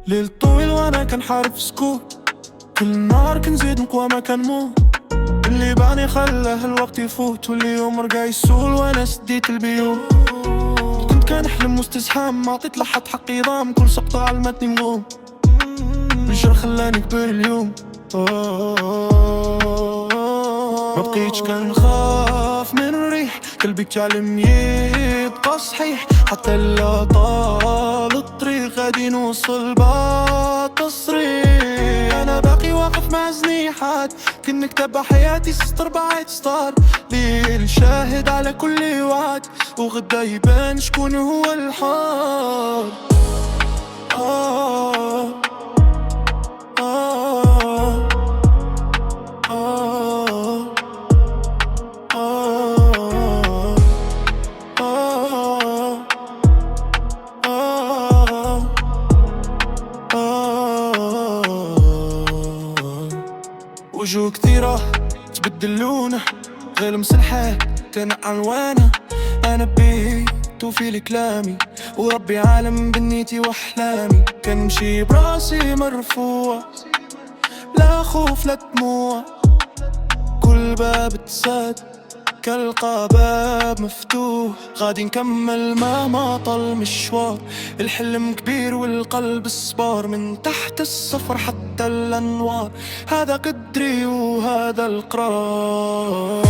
ليل طويل وانا كنحارب في سكوت، كل نهار كنزيد نقوى ما كنموت. اللي بعني خلاه الوقت يفوت، واللي يوم رجع يسول وانا سديت البيوت. كنت كنحلم واستزحام، ما عطيت لحد حقي ضام، كل سقطة علمتني نقوم. الجر خلاني كبير اليوم. ما بقيتش كنخاف من الريح، قلبي تعلم يبقى صحيح. حتى لا طال الطريق غادي نوصل بعد تصريح. انا باقي واقف مع زنيحات، كن نكتب حياتي سطر بعد سطر. ليل شاهد على كل وعد، وغدا يبان شكون هو الحار. وجوه كثيرة تبدل لونه، غير لمس الحال كان عنوانه. أنا بيت وفي كلامي، وربي عالم بنيتي وأحلامي. كنمشي براسي مرفوع، لا خوف لا دموع. كل باب تساد كلقى باب مفتوح. غادي نكمل مهما طال مشوار، الحلم كبير والقلب صبار. من تحت الصفر حتى الأنوار، هذا قدري وهذا القرار.